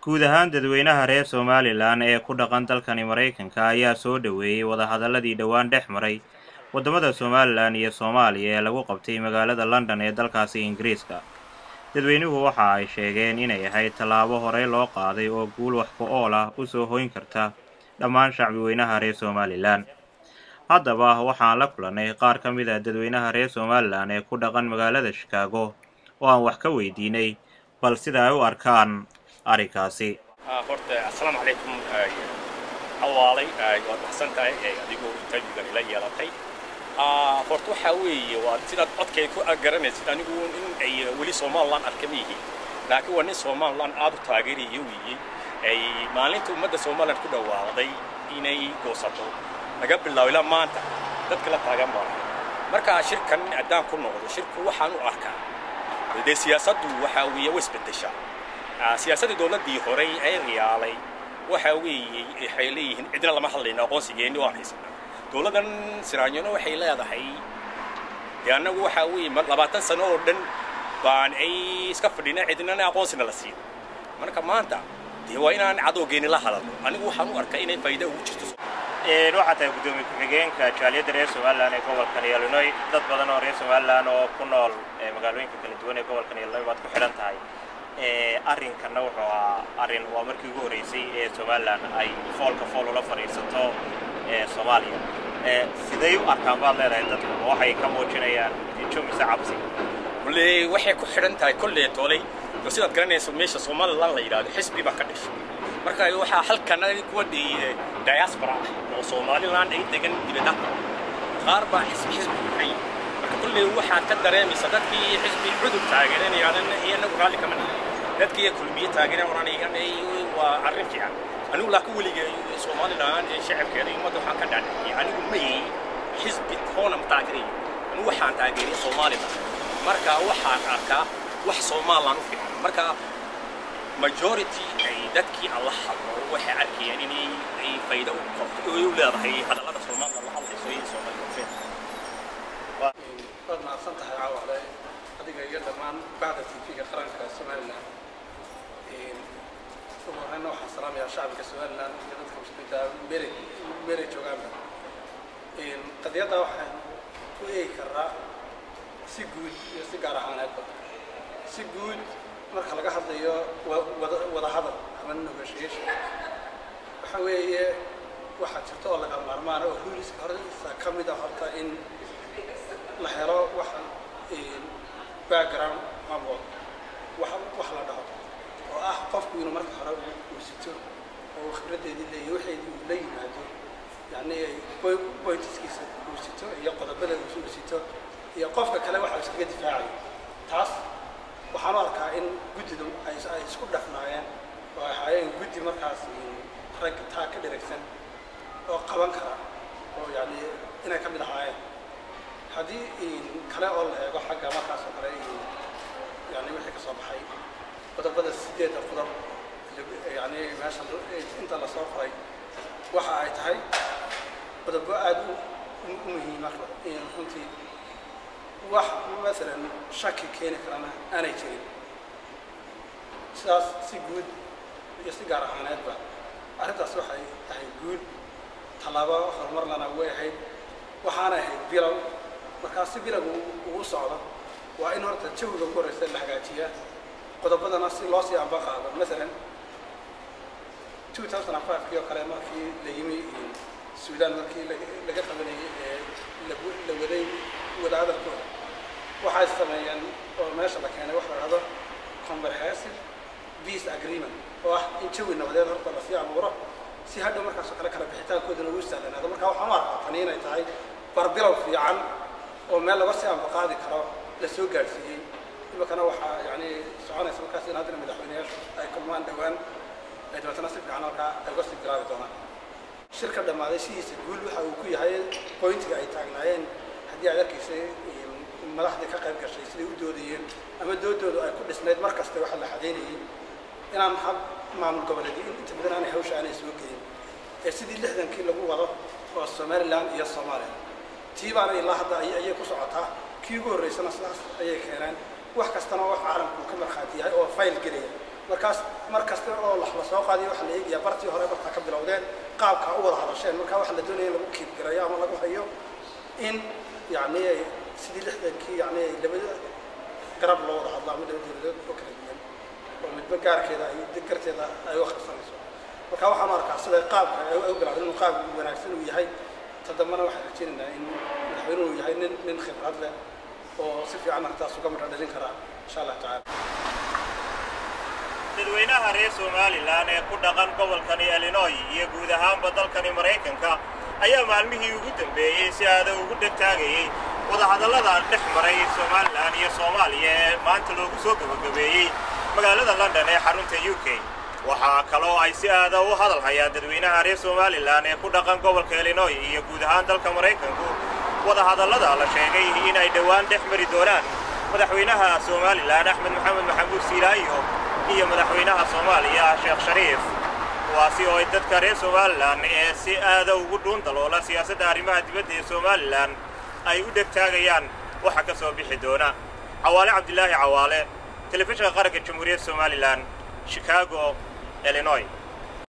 guud ahaan dadweynaha reer Somaliland ee ku dhaqan dalkani Mareykanka ayaa soo dhaweeyay wadahadaladii dhawaan dhex maray wadamada Somaliland iyo Soomaaliya ee lagu qabtay magaalada London ee dalkaasi Ingiriiska. Dadweynuhu waxa ay sheegeen inay ahayd tallaabo hore loo qaaday oo guul wax ku ool ah u soo hoyn karta dhammaan shacbi weynaha reer Somaliland. Haddaba waxaan la kulanay qaar ka mid ah dadweynaha reer Somaliland ee ku dhaqan magaalada Chicago oo aan wax ka weydiinay bal sida ay u arkaan arikaasi. horta assalaamu calaykum awaalay waad baxsantahay adigoo interviewga ila yeelatay horta waxa weeye waa sidaad codkay ku garanaysid anigu in ay weli Somaliland arkamihi laakiin waa nin Somaliland aad u taageeriyo weeyay ay maalinta ummadda Somaliland ku dhawaaday inay goosato laga bilaabo ilaa maanta dadka la taagan baa marka shirkan adaan ku noqdo shirku waxaan u arkaa siyaasaddu waxa weeye wasbedesha siyaasadda dawladda hore ay riyaalay waxa weeye waxay leeyihiin cidna lama hadlayno aqoonsigeeni waan haysanaa dawladdan siraanyano waxay leedahay anagu waxa weeye 20 sano oo dhan baan ay iska fadhina cidna aqoonsina la siin marka maanta waa inaan cadowgeeni la hadalno anigu waxaan u arkaa inay faa'iido ugu jirto waxaa tahay gudoomiye ku-xigeenka jaaliyadda reer Somaliland ee gobolkan Illinois dad badan oo reer Somaliland oo ku nool magaalooyinka kala duwan ee gobolkan Illinois baad ku xiran tahay arrinkan wuxuu arrin waa markii ugu horeysay ee Somaliland ay fool ula fariisato Soomaaliya sidee u arkaan baad leedahay dadku waxay ka muujinayaan jumisa cabsi waxay ku xiran tahay kullee toolay sidaad garanayso meesha Somaliland la yiraahdo xisbi baa ka dhashay marka waxa halkan ay ku wadiyay diaspora oo Somaliland ay degan dibadda qaar baa xisbi ay marka kullee waxa ka dareemaysa dadkii xisbi cudub taageeranayaan iyana raali kama dadkii kulmiye taageeranayaan waa arrin fiican anigu laakiin weliga Somaliland ee shacabkeeda ummadda waxaan ka dhaadhiciyay anigu ma yahay xisbi hoona taageeray anigu waxaan taageeray Somaliland marka waxaan arkaa wax Somaliland u fiican marka majority ay dadkii Allah hadlo waxay arkayaan inay faa'iido u leedahay hadallada Somaliland la hadlayso ee Somaliland ما صنتها عوالي هذه جيدة مان بعد في قرن كسومالان ثم أنا وحصلنا يا شعب كسومالان جدتكم سبيتا بيري جوجانا قد يضع وإيه كرا سجود يسجار عنك سجود مرحلة جهد يا وضع هذا من نبشيش حويه واحد شرطه ولا كم مرمان أو هوليس كارد كم إذا حتى إن لحيرة واحد background مابو واحد لا دهو وأحقف من مرة حرب وستة وخبرت اللي يوحي اللي ينادي يعني بوينتس كيس وستة يقعد بلد وستة يقف كلام واحد سكت دفاعي تاس وحرارك إن جدهم أي سكوت دفنايان وحياة جد مركز حرك تاك ديركشن وقبان كرا ويعني إنا كم دحايا هذه كلام الله وحاجة ما كاس عليه يعني وحكي صباحي بدأ السديد القدر يعني ماشان أنت لا صافي وحاجة هاي بدأ بعد مهم مثلا كنتي واحد مثلا شك كينك أنا يجري ساس سجود يستجار عناد بقى أردت أصبح هاي جود طلبة آخر مرة أنا واحد وحنا هاي بيرو markaas si bilagu ugu socdo waa in horta jawiga ugu horeysa la hagaajiyaa qodobadana si loo sii amba qaado mesela 2005 kii kale markii la yimi Suudaan markii laga qabanayay la waday wadaadkooda waxay sameeyeen oo meesha la keenay wax la yiraahdo comprehensive peace agreement oo ah in jawi nabadeed horta la sii abuuro si hadhow markaas kale bixitaankooda lagu sahlanaado marka waxaan u arkaa tan inay tahay barbilow fiican وما لا بس عم بقاعد كرا لسوق جالسين إذا كانوا يعني سعنا سمكة سين هذا من الحوينيش أي كمان دوان إذا تناسب عنا كأجلس الجراب دونا الشركة ده معلش يقول وحوكي هاي بوينت جاي تاجناين هدي على كيسة ملاح دي كقرب كشيء سلي ودودين أما دودو كل سنة مركز تروح لحديني أنا محب مع القبلة دي أنت بدنا أنا هوش أنا سوقين السيد اللي هذا كله هو وضع والسوماليلاند يا الصومالي تيبان إلا هذا أي كسرعتها كيقول رئيسنا سلاس أي كيران واحد كستنا واحد عالم كم خاتي هاي أو فايل قليل markasta oo la soo qaadiyo waxa la eegayaa bartii hore marka ka bilowdeen qaabka u wada hadasheen marka waxa la doonayay lagu kiib garayo ama lagu hayo in yani sidii lixdankii yani labada garab loo wada hadlaa mid dowladeed oo kala duwan oo midba gaarkeeda ay degarteeda ay wax qasanayso marka waxa markaa sida qaabka ay u bilaabeen qaab wanaagsan uu yahay tadamana waxa rajaynaynaa in madaxweynuhu yahay nin khibrad leh oo si fiican artaas uga madhalin kara insha Allah ta'ala dadweynaha reer Somaliland ee ku dhaqan gobolkan Illinois iyo guud ahaanba dalkan Mareykanka ayaa maalmihii ugu dambeeyay si aad ugu dhagtaagay wada hadallada dhex maray Somaliland iyo Soomaaliya ee maanta loogu soo gabagabeeyay magaalada London ee xarunta UK waxa kaloo ay si aad u hadal hayaan dadweynaha reer Somaliland ee ku dhaqan gobolka Illinois iyo guud ahaan dalka Mareykanka wada hadallada la sheegay in ay dhawaan dhex mari doonaan madaxweynaha Somaliland Axmed Maxamed Maxamuud Siiraayo iyo madaxweynaha Soomaaliya Sheekh Shariif waasi oo dadka reer Somaliland ee si aad ugu dhuun daloola siyaasadda arrimaha dibadda ee Somaliland ay u dhagtaagayaan waxa ka soo bixi doona Cawaale Cabdilaahi Cawaale telefishinka qaranka Jamhuuriyadda Somaliland Chicago Illinois